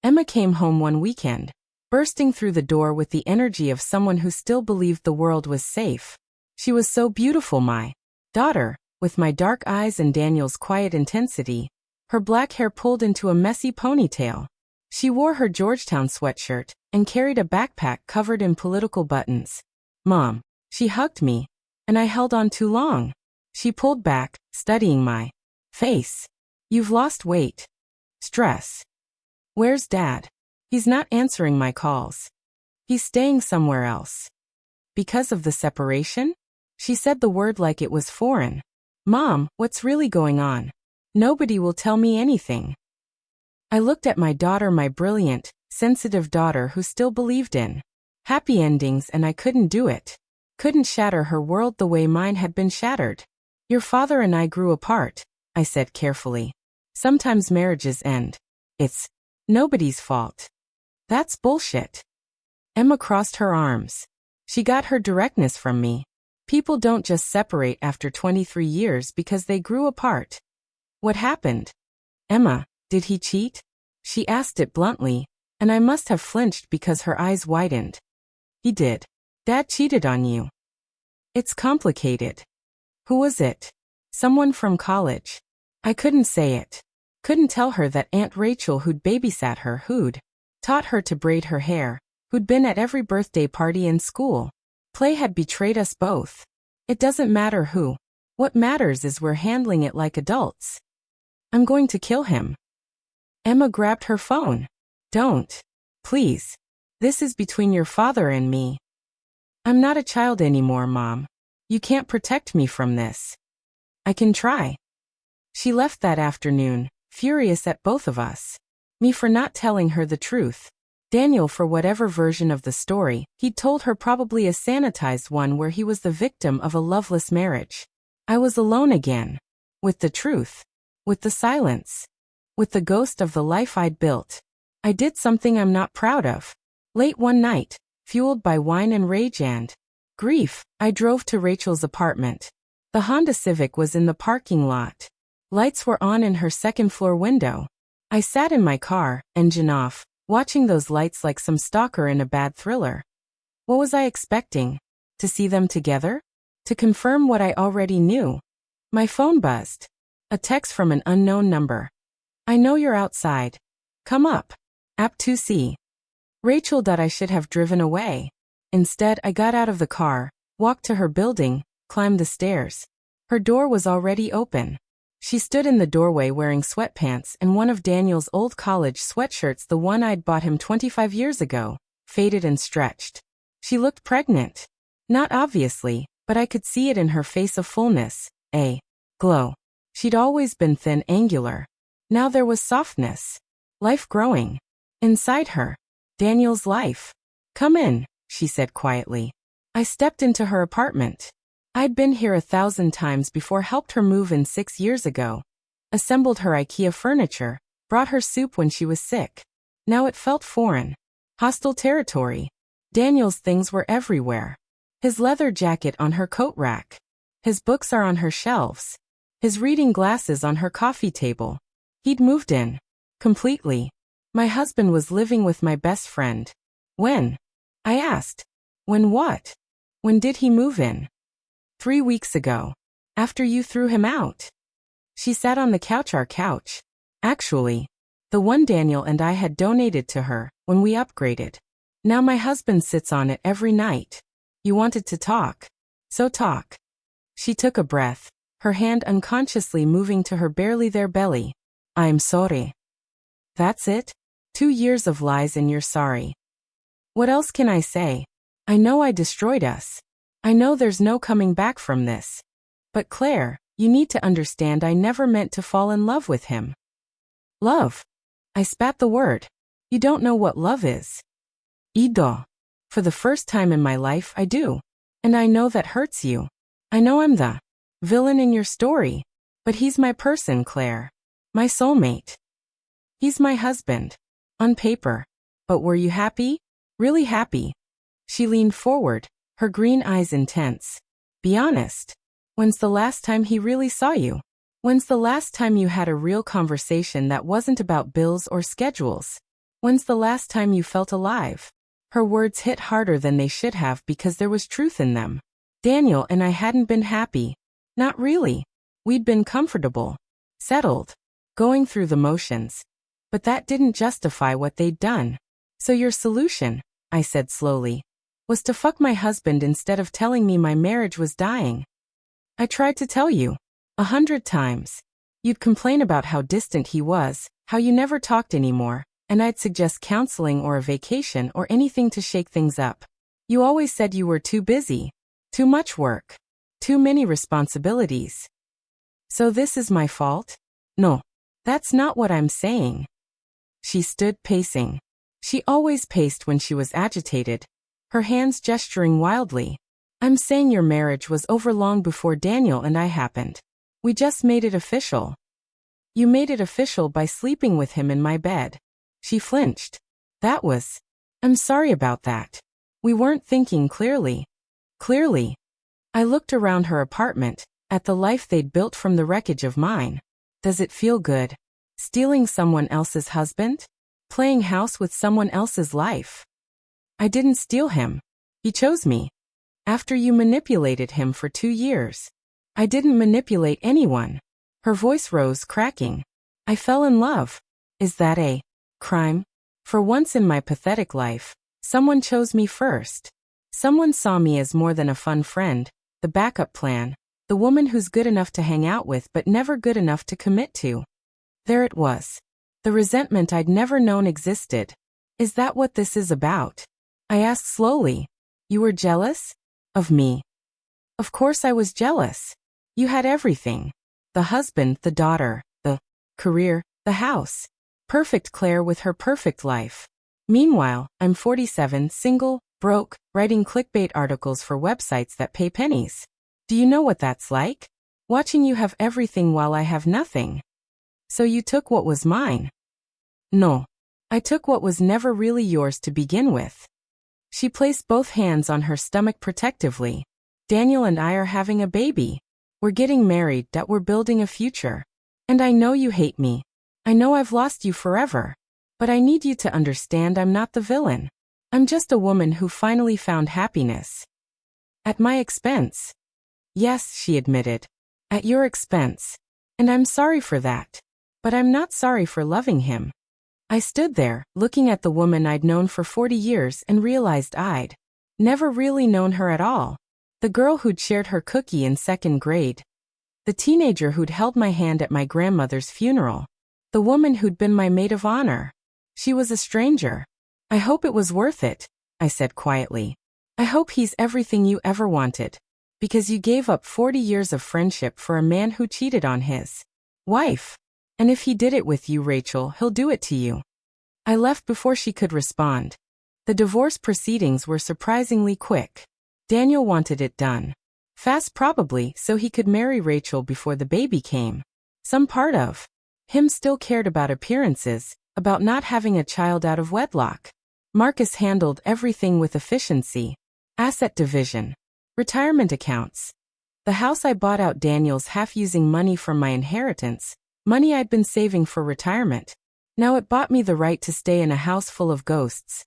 Emma came home one weekend, bursting through the door with the energy of someone who still believed the world was safe. She was so beautiful, my daughter, with my dark eyes and Daniel's quiet intensity, her black hair pulled into a messy ponytail. She wore her Georgetown sweatshirt and carried a backpack covered in political buttons. Mom. She hugged me, and I held on too long. She pulled back, studying my face. You've lost weight. Stress. Where's Dad? He's not answering my calls. He's staying somewhere else. Because of the separation? She said the word like it was foreign. Mom, what's really going on? Nobody will tell me anything. I looked at my daughter, my brilliant, sensitive daughter who still believed in happy endings, and I couldn't do it. Couldn't shatter her world the way mine had been shattered. Your father and I grew apart, I said carefully. Sometimes marriages end. It's nobody's fault. That's bullshit. Emma crossed her arms. She got her directness from me. People don't just separate after 23 years because they grew apart. What happened? Emma, did he cheat? She asked it bluntly, and I must have flinched because her eyes widened. He did. Dad cheated on you. It's complicated. Who was it? Someone from college. I couldn't say it. Couldn't tell her that Aunt Rachel, who'd babysat her, who'd taught her to braid her hair, who'd been at every birthday party in school. Play had betrayed us both. It doesn't matter who. What matters is we're handling it like adults. I'm going to kill him. Emma grabbed her phone. Don't. Please. This is between your father and me. I'm not a child anymore, Mom. You can't protect me from this. I can try. She left that afternoon, furious at both of us. Me for not telling her the truth. Daniel for whatever version of the story he'd told her, probably a sanitized one where he was the victim of a loveless marriage. I was alone again. With the truth. With the silence. With the ghost of the life I'd built. I did something I'm not proud of. Late one night, fueled by wine and rage and grief, I drove to Rachel's apartment. The Honda Civic was in the parking lot. Lights were on in her second-floor window. I sat in my car, engine off, watching those lights like some stalker in a bad thriller. What was I expecting? To see them together? To confirm what I already knew? My phone buzzed. A text from an unknown number. I know you're outside. Come up. App 2C. Rachel. I should have driven away. Instead, I got out of the car, walked to her building, climbed the stairs. Her door was already open. She stood in the doorway wearing sweatpants and one of Daniel's old college sweatshirts, the one I'd bought him 25 years ago, faded and stretched. She looked pregnant. Not obviously, but I could see it in her face, a fullness, a glow. She'd always been thin, angular. Now there was softness. Life growing. Inside her. Daniel's life. Come in, she said quietly. I stepped into her apartment. I'd been here 1,000 times before, helped her move in 6 years ago. Assembled her IKEA furniture, brought her soup when she was sick. Now it felt foreign. Hostile territory. Daniel's things were everywhere. His leather jacket on her coat rack. His books are on her shelves. His reading glasses on her coffee table. He'd moved in. Completely. My husband was living with my best friend. When? I asked. When what? When did he move in? 3 weeks ago. After you threw him out. She sat on the couch, our couch. Actually, the one Daniel and I had donated to her when we upgraded. Now my husband sits on it every night. You wanted to talk. So talk. She took a breath, her hand unconsciously moving to her barely there belly. I'm sorry. That's it? 2 years of lies and you're sorry. What else can I say? I know I destroyed us. I know there's no coming back from this. But Claire, you need to understand, I never meant to fall in love with him. Love. I spat the word. You don't know what love is. Ido. For the first time in my life, I do. And I know that hurts you. I know I'm the villain in your story. But he's my person, Claire. My soulmate. He's my husband. On paper. But were you happy? Really happy? She leaned forward, her green eyes intense. Be honest. When's the last time he really saw you? When's the last time you had a real conversation that wasn't about bills or schedules? When's the last time you felt alive? Her words hit harder than they should have because there was truth in them. Daniel and I hadn't been happy. Not really. We'd been comfortable. Settled. Going through the motions. But that didn't justify what they'd done. So your solution, I said slowly, was to fuck my husband instead of telling me my marriage was dying. I tried to tell you. 100 times. You'd complain about how distant he was, how you never talked anymore, and I'd suggest counseling or a vacation or anything to shake things up. You always said you were too busy. Too much work. Too many responsibilities. So this is my fault? No. That's not what I'm saying. She stood pacing. She always paced when she was agitated, her hands gesturing wildly. I'm saying your marriage was over long before Daniel and I happened. We just made it official. You made it official by sleeping with him in my bed. She flinched. That was... I'm sorry about that. We weren't thinking clearly. Clearly. I looked around her apartment, at the life they'd built from the wreckage of mine. Does it feel good? Stealing someone else's husband? Playing house with someone else's life? I didn't steal him. He chose me. After you manipulated him for 2 years. I didn't manipulate anyone. Her voice rose, cracking. I fell in love. Is that a crime? For once in my pathetic life, someone chose me first. Someone saw me as more than a fun friend, the backup plan, the woman who's good enough to hang out with but never good enough to commit to. There it was. The resentment I'd never known existed. Is that what this is about? I asked slowly. You were jealous? Of me? Of course I was jealous. You had everything. The husband, the daughter, the career, the house. Perfect Claire with her perfect life. Meanwhile, I'm 47, single, broke, writing clickbait articles for websites that pay pennies. Do you know what that's like? Watching you have everything while I have nothing. So you took what was mine? No. I took what was never really yours to begin with. She placed both hands on her stomach protectively. Daniel and I are having a baby. We're getting married, that we're building a future. And I know you hate me. I know I've lost you forever. But I need you to understand I'm not the villain. I'm just a woman who finally found happiness. At my expense. Yes, she admitted. At your expense. And I'm sorry for that. But I'm not sorry for loving him. I stood there, looking at the woman I'd known for 40 years and realized I'd never really known her at all. The girl who'd shared her cookie in 2nd grade. The teenager who'd held my hand at my grandmother's funeral. The woman who'd been my maid of honor. She was a stranger. I hope it was worth it, I said quietly. I hope he's everything you ever wanted. Because you gave up 40 years of friendship for a man who cheated on his wife. And if he did it with you, Rachel, he'll do it to you. I left before she could respond. The divorce proceedings were surprisingly quick. Daniel wanted it done fast, probably, so he could marry Rachel before the baby came. Some part of him still cared about appearances, about not having a child out of wedlock. Marcus handled everything with efficiency. Asset division. Retirement accounts. The house I bought out Daniel's half using money from my inheritance, money I'd been saving for retirement. Now it bought me the right to stay in a house full of ghosts.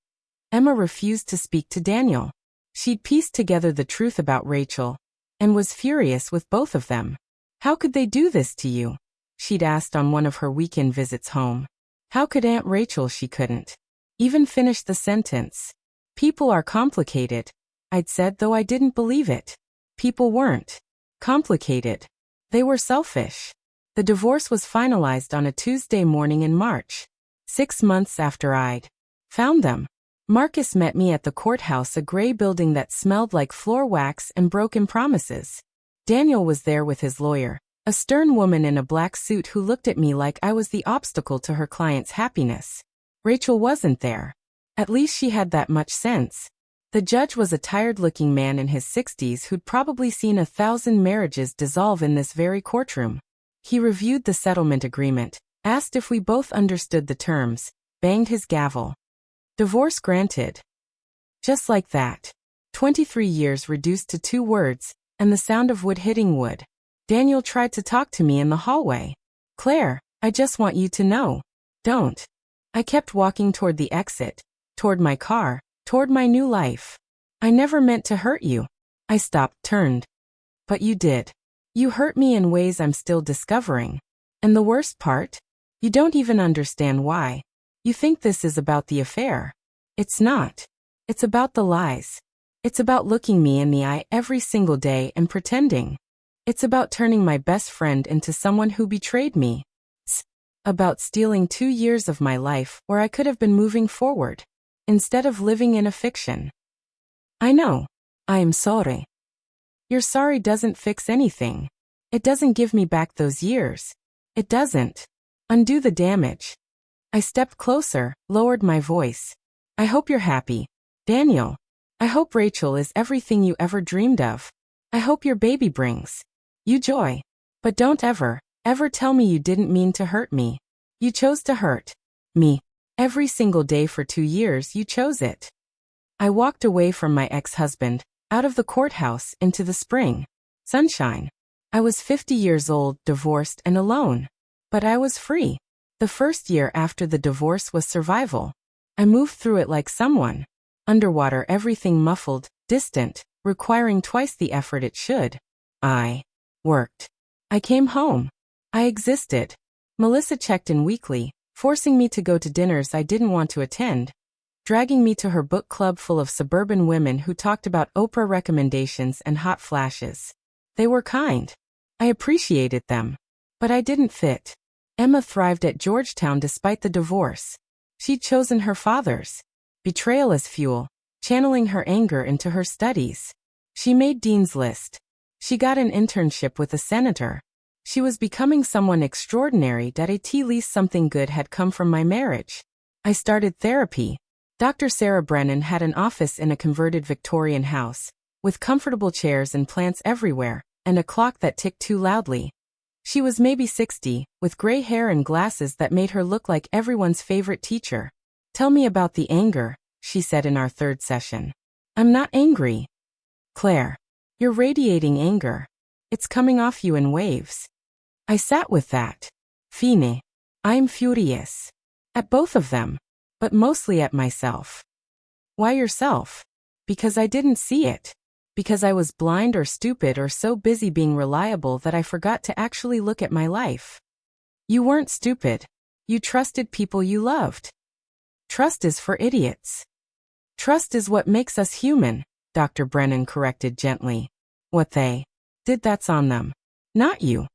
Emma refused to speak to Daniel. She'd pieced together the truth about Rachel and was furious with both of them. How could they do this to you? She'd asked on one of her weekend visits home. How could Aunt Rachel? She couldn't even finish the sentence. People are complicated, I'd said, though I didn't believe it. People weren't complicated. They were selfish. The divorce was finalized on a Tuesday morning in March, 6 months after I'd found them. Marcus met me at the courthouse, a gray building that smelled like floor wax and broken promises. Daniel was there with his lawyer, a stern woman in a black suit who looked at me like I was the obstacle to her client's happiness. Rachel wasn't there. At least she had that much sense. The judge was a tired-looking man in his 60s who'd probably seen 1,000 marriages dissolve in this very courtroom. He reviewed the settlement agreement, asked if we both understood the terms, banged his gavel. Divorce granted. Just like that. 23 years reduced to 2 words, and the sound of wood hitting wood. Daniel tried to talk to me in the hallway. Claire, I just want you to know. Don't. I kept walking toward the exit, toward my car, toward my new life. I never meant to hurt you. I stopped, turned. But you did. You hurt me in ways I'm still discovering. And the worst part? You don't even understand why. You think this is about the affair. It's not. It's about the lies. It's about looking me in the eye every single day and pretending. It's about turning my best friend into someone who betrayed me. It's about stealing 2 years of my life where I could have been moving forward, instead of living in a fiction. I know. I am sorry. Your sorry doesn't fix anything. It doesn't give me back those years. It doesn't undo the damage. I stepped closer, lowered my voice. I hope you're happy, Daniel. I hope Rachel is everything you ever dreamed of. I hope your baby brings you joy. But don't ever, ever tell me you didn't mean to hurt me. You chose to hurt me. Every single day for 2 years you chose it. I walked away from my ex-husband, out of the courthouse, into the spring sunshine. I was 50 years old, divorced and alone. But I was free. The first year after the divorce was survival. I moved through it like someone underwater, everything muffled, distant, requiring twice the effort it should. I worked. I came home. I existed. Melissa checked in weekly, forcing me to go to dinners I didn't want to attend, dragging me to her book club full of suburban women who talked about Oprah recommendations and hot flashes. They were kind. I appreciated them. But I didn't fit. Emma thrived at Georgetown despite the divorce. She'd chosen her father's betrayal as fuel, channeling her anger into her studies. She made Dean's List. She got an internship with a senator. She was becoming someone extraordinary. At least something good had come from my marriage. I started therapy. Dr. Sarah Brennan had an office in a converted Victorian house, with comfortable chairs and plants everywhere, and a clock that ticked too loudly. She was maybe 60, with gray hair and glasses that made her look like everyone's favorite teacher. Tell me about the anger, she said in our 3rd session. I'm not angry. Claire, you're radiating anger. It's coming off you in waves. I sat with that. Fine. I'm furious. At both of them, but mostly at myself. Why yourself? Because I didn't see it. Because I was blind or stupid or so busy being reliable that I forgot to actually look at my life. You weren't stupid. You trusted people you loved. Trust is for idiots. Trust is what makes us human, Dr. Brennan corrected gently. What they did, that's on them. Not you.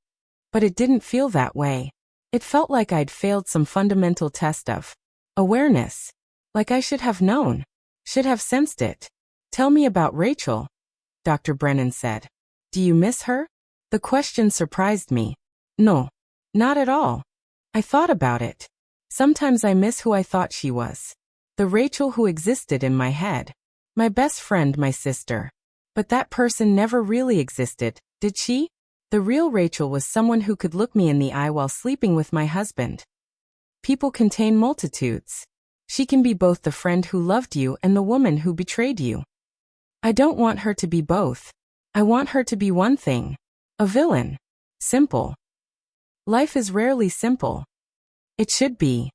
But it didn't feel that way. It felt like I'd failed some fundamental test of awareness. Like I should have known. Should have sensed it. Tell me about Rachel, Dr. Brennan said. Do you miss her? The question surprised me. No. Not at all. I thought about it. Sometimes I miss who I thought she was. The Rachel who existed in my head. My best friend, my sister. But that person never really existed, did she? The real Rachel was someone who could look me in the eye while sleeping with my husband. People contain multitudes. She can be both the friend who loved you and the woman who betrayed you. I don't want her to be both. I want her to be one thing. A villain. Simple. Life is rarely simple. It should be.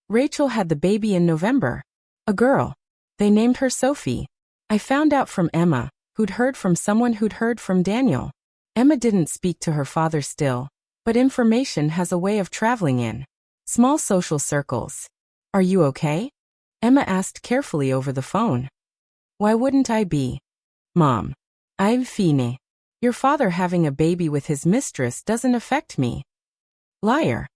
Rachel had the baby in November. A girl. They named her Sophie. I found out from Emma, who'd heard from someone who'd heard from Daniel. Emma didn't speak to her father still, but information has a way of traveling in small social circles. Are you okay? Emma asked carefully over the phone. Why wouldn't I be? Mom. I'm fine. Your father having a baby with his mistress doesn't affect me. Liar.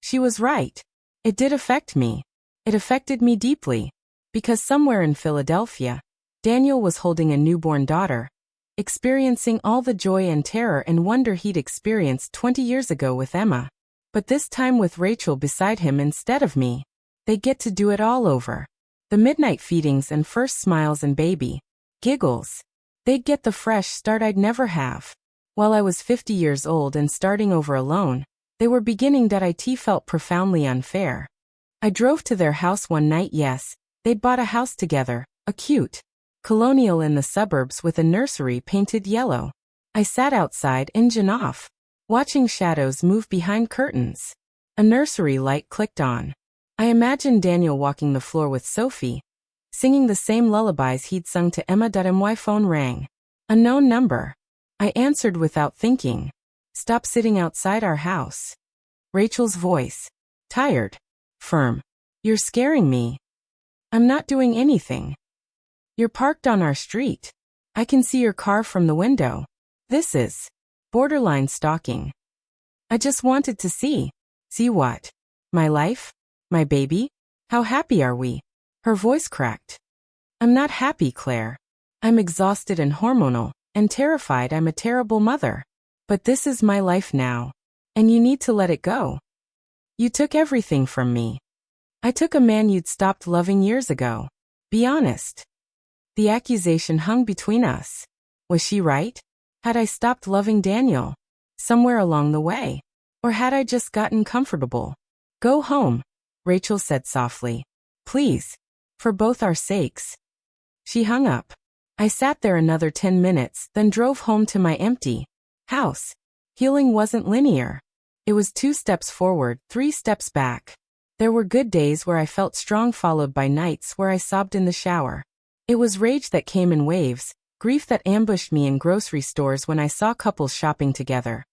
She was right. It did affect me. It affected me deeply. Because somewhere in Philadelphia, Daniel was holding a newborn daughter, experiencing all the joy and terror and wonder he'd experienced 20 years ago with Emma. But this time with Rachel beside him instead of me. They get to do it all over. The midnight feedings and first smiles and baby giggles. They'd get the fresh start I'd never have. While I was 50 years old and starting over alone, they were beginning that it felt profoundly unfair. I drove to their house one night. Yes, they'd bought a house together, a cute colonial in the suburbs with a nursery painted yellow. I sat outside, engine off, watching shadows move behind curtains. A nursery light clicked on. I imagined Daniel walking the floor with Sophie, singing the same lullabies he'd sung to Emma. My phone rang. Unknown number. I answered without thinking. Stop sitting outside our house. Rachel's voice. Tired. Firm. You're scaring me. I'm not doing anything. You're parked on our street. I can see your car from the window. This is borderline stalking. I just wanted to see. See what? My life? My baby? How happy are we? Her voice cracked. I'm not happy, Claire. I'm exhausted and hormonal, and terrified I'm a terrible mother. But this is my life now. And you need to let it go. You took everything from me. I took a man you'd stopped loving years ago. Be honest. The accusation hung between us. Was she right? Had I stopped loving Daniel? Somewhere along the way? Or had I just gotten comfortable? Go home, Rachel said softly. Please. For both our sakes. She hung up. I sat there another 10 minutes, then drove home to my empty house. Healing wasn't linear. It was 2 steps forward, 3 steps back. There were good days where I felt strong, followed by nights where I sobbed in the shower. It was rage that came in waves, grief that ambushed me in grocery stores when I saw couples shopping together.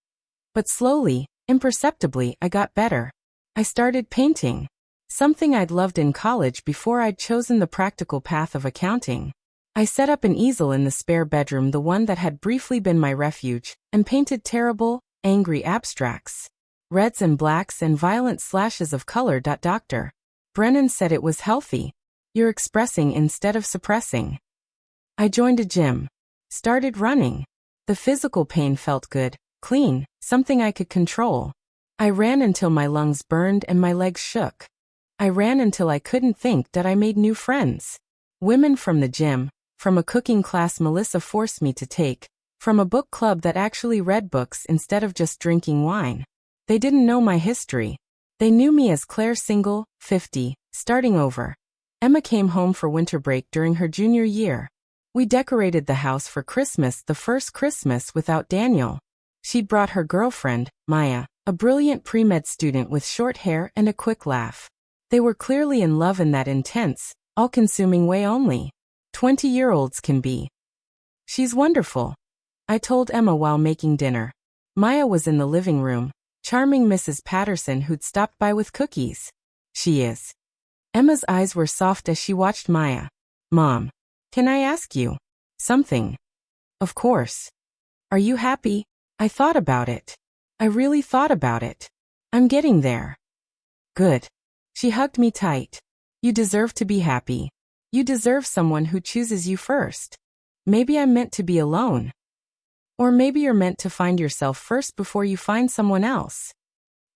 But slowly, imperceptibly, I got better. I started painting. Something I'd loved in college before I'd chosen the practical path of accounting. I set up an easel in the spare bedroom, the one that had briefly been my refuge, and painted terrible, angry abstracts. Reds and blacks and violent slashes of color. Dr. Brennan said it was healthy. You're expressing instead of suppressing. I joined a gym. Started running. The physical pain felt good, clean, something I could control. I ran until my lungs burned and my legs shook. I ran until I couldn't think. I made new friends. Women from the gym, from a cooking class Melissa forced me to take, from a book club that actually read books instead of just drinking wine. They didn't know my history. They knew me as Claire, single, 50, starting over. Emma came home for winter break during her junior year. We decorated the house for Christmas, the first Christmas without Daniel. She'd brought her girlfriend, Maya, a brilliant pre-med student with short hair and a quick laugh. They were clearly in love in that intense, all-consuming way only 20-year-olds can be. She's wonderful, I told Emma while making dinner. Maya was in the living room, charming Mrs. Patterson who'd stopped by with cookies. She is. Emma's eyes were soft as she watched Maya. Mom, can I ask you something? Of course. Are you happy? I thought about it. I really thought about it. I'm getting there. Good. She hugged me tight. You deserve to be happy. You deserve someone who chooses you first. Maybe I'm meant to be alone. Or maybe you're meant to find yourself first before you find someone else.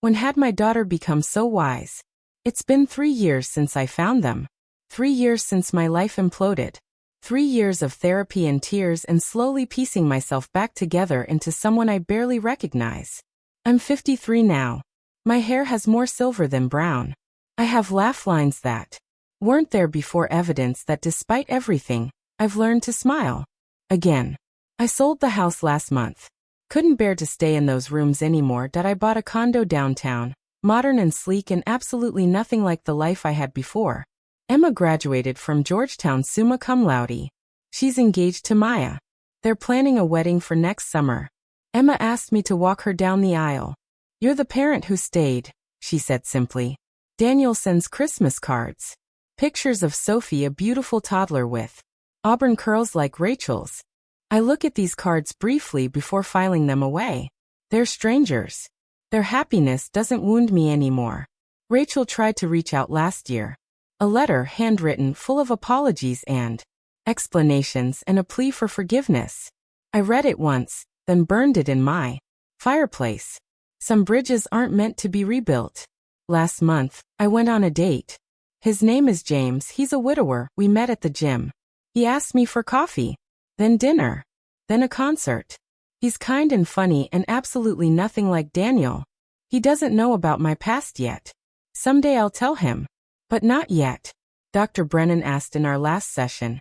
When had my daughter become so wise? It's been 3 years since I found them. 3 years since my life imploded. 3 years of therapy and tears and slowly piecing myself back together into someone I barely recognize. I'm 53 now. My hair has more silver than brown. I have laugh lines that weren't there before, evidence that despite everything, I've learned to smile. Again. I sold the house last month. Couldn't bear to stay in those rooms anymore. I bought a condo downtown, modern and sleek and absolutely nothing like the life I had before. Emma graduated from Georgetown summa cum laude. She's engaged to Maya. They're planning a wedding for next summer. Emma asked me to walk her down the aisle. You're the parent who stayed, she said simply. Daniel sends Christmas cards. Pictures of Sophie, a beautiful toddler with auburn curls like Rachel's. I look at these cards briefly before filing them away. They're strangers. Their happiness doesn't wound me anymore. Rachel tried to reach out last year. A letter handwritten full of apologies and explanations and a plea for forgiveness. I read it once, then burned it in my fireplace. Some bridges aren't meant to be rebuilt. Last month, I went on a date. His name is James. He's a widower. We met at the gym. He asked me for coffee. Then dinner. Then a concert. He's kind and funny and absolutely nothing like Daniel. He doesn't know about my past yet. Someday I'll tell him. But not yet. Dr. Brennan asked in our last session.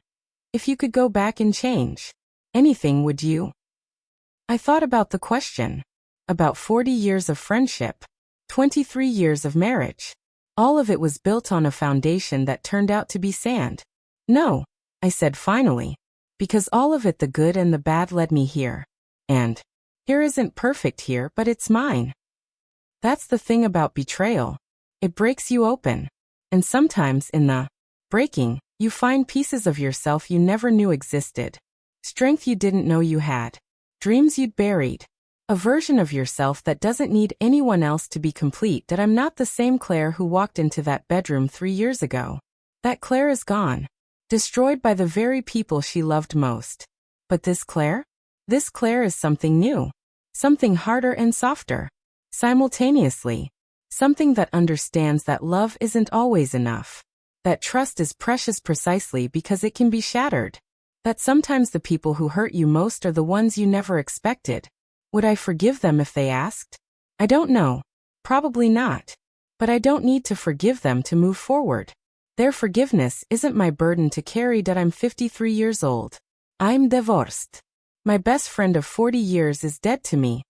If you could go back and change anything, would you? I thought about the question. About 40 years of friendship. 23 years of marriage. All of it was built on a foundation that turned out to be sand. No, I said finally. Because all of it, the good and the bad, led me here. And here isn't perfect here, but it's mine. That's the thing about betrayal. It breaks you open. And sometimes in the breaking, you find pieces of yourself you never knew existed. Strength you didn't know you had. Dreams you'd buried. A version of yourself that doesn't need anyone else to be complete. That I'm not the same Claire who walked into that bedroom 3 years ago. That Claire is gone. Destroyed by the very people she loved most. But this Claire? This Claire is something new. Something harder and softer. Simultaneously. Something that understands that love isn't always enough. That trust is precious precisely because it can be shattered. That sometimes the people who hurt you most are the ones you never expected. Would I forgive them if they asked? I don't know. Probably not. But I don't need to forgive them to move forward. Their forgiveness isn't my burden to carry. That I'm 53 years old. I'm divorced. My best friend of 40 years is dead to me.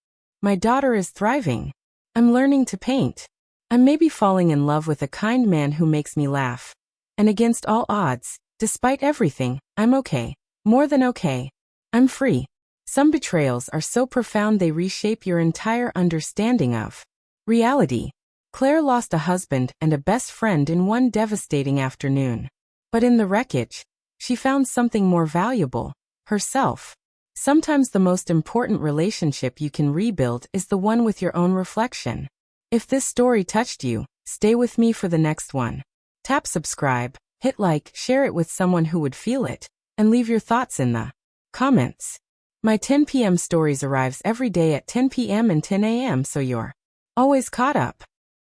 My daughter is thriving. I'm learning to paint. I'm maybe falling in love with a kind man who makes me laugh. And against all odds, despite everything, I'm okay. More than okay. I'm free. Some betrayals are so profound they reshape your entire understanding of reality. Claire lost a husband and a best friend in one devastating afternoon. But in the wreckage, she found something more valuable, herself. Sometimes the most important relationship you can rebuild is the one with your own reflection. If this story touched you, stay with me for the next one. Tap subscribe, hit like, share it with someone who would feel it, and leave your thoughts in the comments. My 10 p.m. stories arrives every day at 10 p.m. and 10 a.m. so you're always caught up.